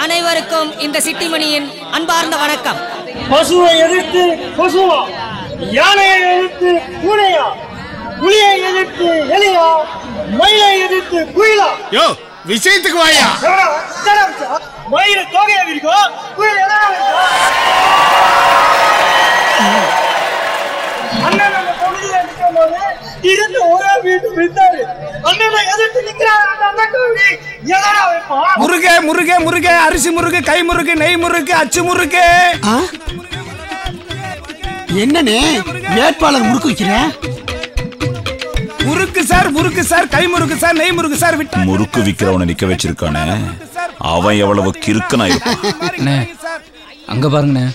அனைவருக்கும் இந்த சிட்டிமணியின் அன்பார்ந்த வணக்கம். பசுவை எதிர்த்து பசுவா, யானையை எதிர்த்து பூனையா, புலியை எதிர்த்து எலியா, மயிலை எதிர்த்து குயிலா? யோ, விஷயத்துக்கு வாயா. மயில தோகையா இருக்கும், குயில் எதா இருக்கும்? அண்ணன் நம்ம பகுதியில நிற்கும் போது இருந்து ஒரே வீட்டு விட்டாரு. அண்ணனை எதிர்த்து நிக்கிறாரு. முருகே முருகே முருகே, அரிசி முருகு, கை முருகு, நெய் முருகு, அச்சு முருகு. என்னன்னு வேட்பாளர் முறுக்கு வைக்கிறேன்? முறுக்கு சார், முறுக்கு சார், கை முறுக்கு சார், நெய் முறுக்கு சார். முறுக்கு விக்கிறவனை நிக்க வச்சிருக்கானே, அவன் எவ்வளவு கிறுக்கனா இருப்பான். அங்க பாருங்கண்ணே.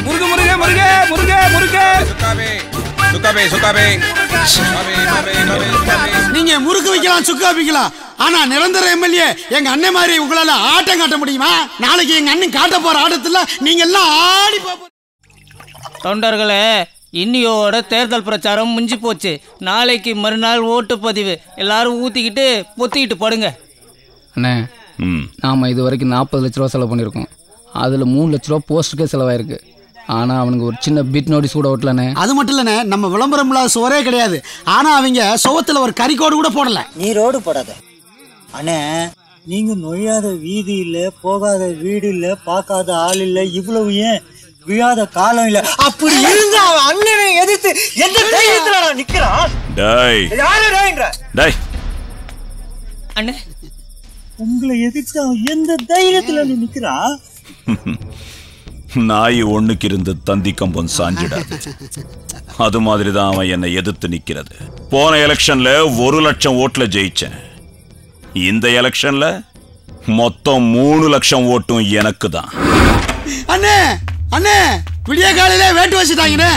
முருகு முருகே முருகே முருகே முருகே. நீங்க முறுக்கு வைக்கலாம், சுக்கா வைக்கலாம், ஆனா நிரந்தர எம்எல்ஏ எங்க அண்ணன் மாதிரி உங்களால ஆட்டம் காட்ட முடியுமா? நாளைக்கு எங்க அண்ணன் காட்ட போற ஆட்டத்துல நீங்க எல்லாம் ஆடி பாப்போம். தொண்டர்களே, இன்னியோட தேர்தல் பிரச்சாரம் முடிஞ்சு போச்சு. நாளைக்கு மறுநாள் ஓட்டுப்பதிவு. எல்லாரும் ஊத்திக்கிட்டு பொத்திக்கிட்டு படுங்க. அண்ணே, நாம இது வரைக்கும் 40 லட்ச ரூபா செலவு பண்ணியிருக்கோம். அதுல 3 லட்ச ரூபா போஸ்டருக்கே செலவாயிருக்கு. ஆனா அவனுக்கு ஒரு சின்ன பிட் நோட்டீஸ் கூட ஓட்டலண்ணே. அது மட்டும் இல்லண்ணே, நம்ம விளம்பரம் இல்லாத சுவரே கிடையாது. ஆனா அவங்க சுவத்துல ஒரு கறிக்கோடு கூட போடல. நீ ரோடு போடாத அண்ணே. நீங்க நுழையாத வீதி இல்ல, போகாத வீடு இல்ல, பார்க்காத ஆள் இல்ல, இவ்வளவு ஏன் விழாத காலம் இல்ல. அப்படி இருந்தா அவன் அண்ணனை எதிர்த்து எந்த தைரியத்துல நிக்கிறான்? டேய் யாரு டேய்ன்ற? டேய் அண்ணே, உங்களை எதிர்த்து அவன் எந்த தைரியத்துல நிக்கிறான்? நாய் ஒண்ணுக்கு இருந்து தந்தி கம்பம் சாஞ்சிடாது. அது மாதிரிதான் அவன் என்னை எதிர்த்து நிக்கிறது. போன எலெக்ஷன்ல 1 லட்சம் ஓட்டுல ஜெயிச்சேன். இந்த எலெக்ஷன்ல மொத்தம் 3 லட்சம் ஓட்டும் எனக்கு தான். அண்ணே அண்ணே, விடிய காலையில வேட்டு வச்சுட்டாங்கண்ணே.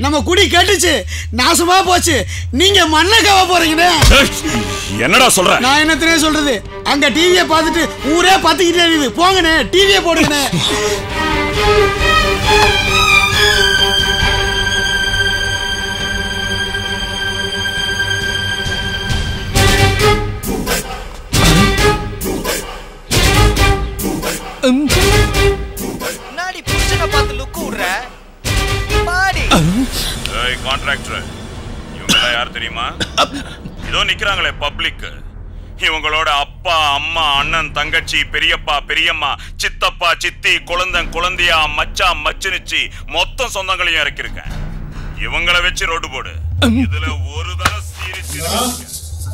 நம்ம குடி கட்டுச்சு, நாசமா போச்சு. நீங்க மண்ணை கவ போறீங்கண்ணே. என்னடா சொல்ற? நான் என்னத்தனே சொல்றது? அங்க டிவியை பார்த்துட்டு ஊரே பார்த்துக்கிட்டே இருக்குது. போங்கண்ணே, டிவியை போடுங்கண்ணே. நாடி புருஷனை பார்த்து லுக்கு விடுற பாடி. ஏய் கான்ட்ராக்டர், இவங்க யார் தெரியுமா? இதோ நிக்கிறாங்களே பப்ளிக். இவங்களோட அப்பா, அம்மா, அண்ணன், தங்கச்சி, பெரியப்பா, பெரியம்மா, சித்தப்பா, சித்தி, குழந்தன், குழந்தையா, மச்சான், மச்சினிச்சி, மொத்தம் சொந்தங்களையும் இறக்கிருக்கேன். இவங்களை வச்சு ரோடு போடு. இதுல ஒரு தடவை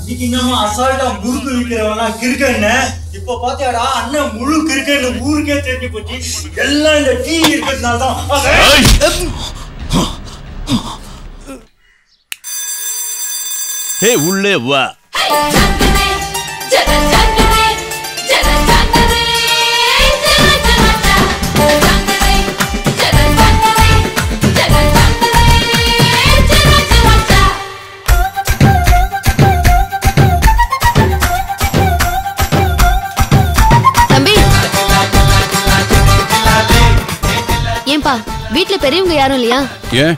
இன்னைக்கு நம்ம அசால்ட்டா முறுக்கு விக்கிறவனா கிறுக்கன்னு. இப்ப பாத்தியாடா அண்ணன் முழு கிறுக்கன்னு ஊருக்கே தெரிஞ்சு போச்சு. எல்லாம் இந்த டிவி இருக்கிறதுனால தான். ஹே, உள்ளே வா. ஏன்பா, வீட்ல பெரியவங்க யாரும் இல்லையா? ஏன்,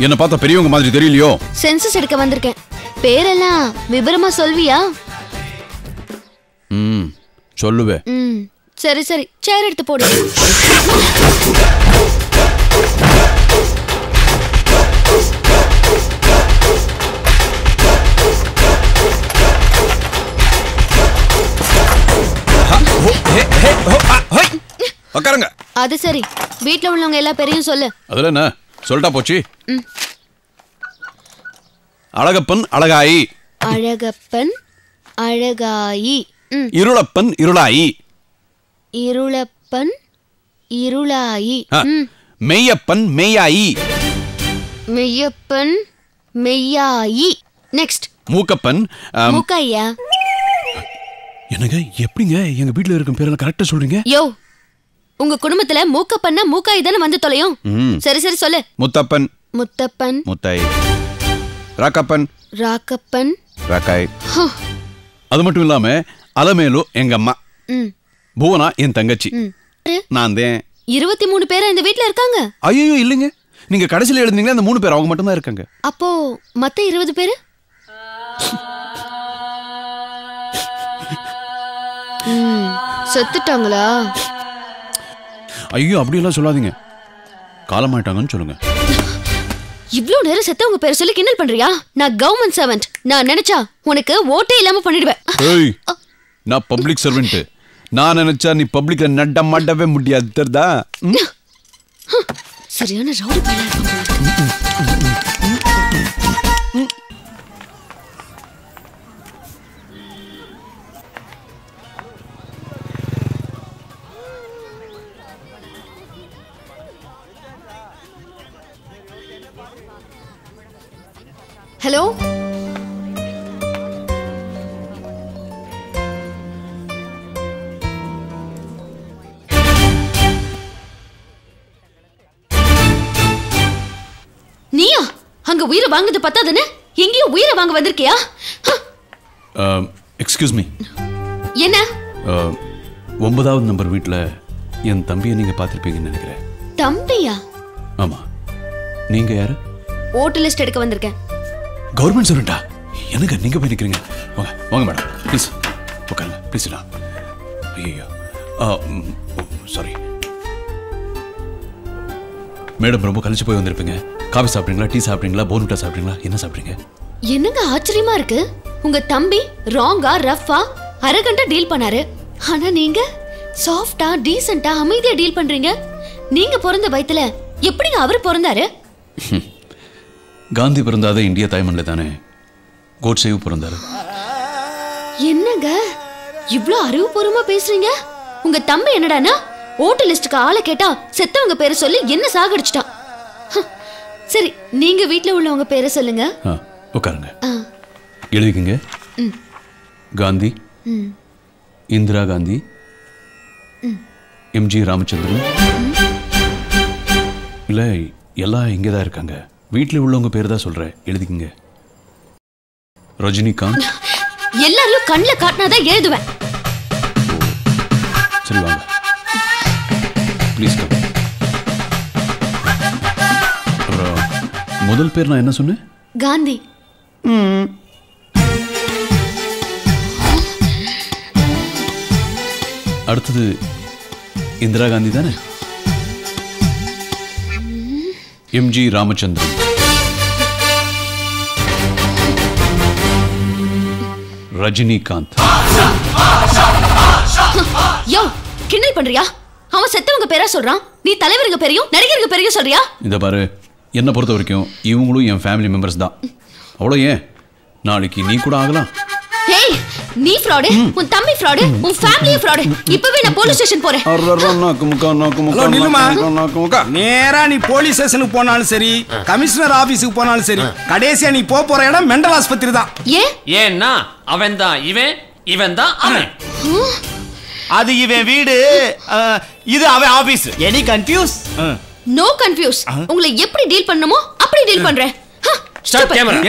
என்ன பார்த்தா பெரியவங்க மாதிரி தெரியலையோ? சென்சஸ் எடுக்க வந்திருக்கேன். பேரெல்லாம் விபரமா சொல்வியா? சொல்லுவே. சரி சரி, சேர் எடுத்து போடு. உட்காருங்க. அது சரி, வீட்ல உள்ளவங்க எல்லா பேரையும் சொல்லு. அதுல என்ன சொல்லிட்டா போச்சு. அழகப்பன் அழகாயி. அழகப்பன் அழகாயி. இருளப்பன் இருளாயி. இருளப்பன் இருளாயி. மெய்யப்பன் மெய்யாயி. மெய்யப்பன் மெய்யாயி. நெக்ஸ்ட் மூக்கப்பன் மூக்கையா. என்னங்க, எப்படிங்க எங்க வீட்டுல இருக்கும் பேரெல்லாம் கரெக்டா சொல்றீங்க? யோ, உங்க குடும்பத்துல மூக்கப்பன்னா மூக்காய் தானே வந்து தொலையும். சரி சரி சொல்லு. முத்தப்பன் முத்தப்பன் முத்தாய். ராக்கப்பன் ராக்கப்பன் ராக்காய். அது மட்டும் இல்லாம அலமேலு எங்க அம்மா, புவனா என் தங்கச்சி, நான் தான். 23 பேர் இந்த வீட்ல இருக்காங்க. ஐயோ இல்லைங்க, நீங்க கடைசியில எழுந்தீங்களா அந்த 3 பேர் அவங்க மட்டும் தான் இருக்காங்க. அப்போ மத்த 20 பேரு செத்துட்டாங்களா? ஐயோ அப்படியெல்லாம் சொல்லாதீங்க, காலமாயிட்டாங்கன்னு சொல்லுங்க. இவ்ளோ நேரம் செத்தவங்க பேரை சொல்லி கிண்டல் பண்றியா? நான் கவர்மெண்ட் சர்வெண்ட். நான் நினைச்சா உனக்கு ஓட்டே இல்லாம பண்ணிடுவேன். ஏய், நான் பப்ளிக் சர்வெண்ட். நான் நினைச்சா நீ பப்ளிக்ல நட்ட மாட்டவே முடியாது, தெரியுதா? சரியான ரவுடி பையனா இருப்பாங்க. ஹலோ, நீயா? அங்க உயிரை வாங்குறது பத்தாதுன்னு எங்கேயும் உயிரை வாங்க வந்திருக்கியா? Excuse me. என்ன? 9வது நம்பர் வீட்டில் என் தம்பியை நீங்க பார்த்திருப்பீங்கன்னு நினைக்கிறேன். தம்பியா? ஆமா. நீங்க யாரு? ஓட்டர் லிஸ்ட் எடுக்க வந்திருக்கேன். கவர்மெண்ட் சர்வெண்டா? எனக்கு நீங்க போய் நிக்கிறீங்க. வாங்க வாங்க மேடம், ப்ளீஸ் உட்காருங்க, ப்ளீஸ். ஐயோ சாரி மேடம், ரொம்ப கழிச்சு போய் வந்திருப்பீங்க. காஃபி சாப்பிட்றீங்களா, டீ சாப்பிட்றீங்களா, போன்விட்டா சாப்பிட்றீங்களா, என்ன சாப்பிட்றீங்க? என்னங்க ஆச்சரியமா இருக்கு, உங்க தம்பி ராங்கா ரஃபா அரகண்டா டீல் பண்ணாரு. ஆனா நீங்க சாஃப்டா டீசென்ட்டா அமைதியா டீல் பண்றீங்க. நீங்க பிறந்த வயத்துல எப்படிங்க அவரு பிறந்தாரு? காந்தி பிறந்தாத இந்தியா தாய்மண்ணில் தானே கோட்சேவும் பிறந்தாரு. என்னங்க இவ்ளோ அறிவுபூர்வமா பேசுறீங்க? உங்க தம்பி என்னடானா ஓட்டர் லிஸ்டுக்கு ஆளை கேட்டா செத்தவங்க பேரை சொல்லி என்ன சாகடிச்சிட்டான். சரி, நீங்க வீட்ல உள்ளவங்க பேரை சொல்லுங்க. உட்காருங்க, எழுதிக்கங்க. காந்தி, இந்திரா காந்தி, எம்ஜி ராமச்சந்திரன். இல்ல, எல்லாம் இங்கதான் இருக்காங்க. வீட்டில் உள்ளவங்க பேர் தான் சொல்றேன், எழுதிக்கங்க. ரஜினிகாந்த். எல்லாரையும் கண்ணில் காட்டினாதான் எழுதுவேன். சரி வாங்க, ப்ளீஸ். அப்புறம் முதல் பேர் நான் என்ன சொன்னேன்? காந்தி. அடுத்தது இந்திரா காந்தி தானே? எம்ஜி ராமச்சந்திரன். ரஜினிகாந்த். யோ, கிண்டல் பண்றியா? அவன் செத்தவங்க பேரா சொல்றான், நீ தலைவருக்கு பேரையும் நடிகருக்கு பேரையும் சொல்றியா? இத பாரு, என்ன பொறுத்த வரைக்கும் இவங்களும் என் ஃபேமிலி மெம்பர்ஸ் தான். அவ்வளோ ஏன், நாளைக்கு நீ கூட ஆகலாம். ஏய், நீ ஃப்ராட், உன் தம்பி ஃப்ராட், உன் ஃபேமிலி ஃப்ராட். இப்பவே நான் போலீஸ் ஸ்டேஷன் போறேன். ஹலோ, நில்லுமா. நேரா நீ போலீஸ் ஸ்டேஷனுக்கு போனாலும் சரி, கமிஷனர் ஆபீஸுக்கு போனாலும் சரி, கடைசியா நீ போற இடம் மெண்டல் ஆஸ்பத்திரி தான். ஏன்னா அவன் தான் இவன், இவன் தான் அவன். அது இவன் வீடு, இது அவன் office. Any confuse? No confuse. உங்களை எப்படி டீல் பண்ணணுமோ அப்படி டீல் பண்றேன். Start camera.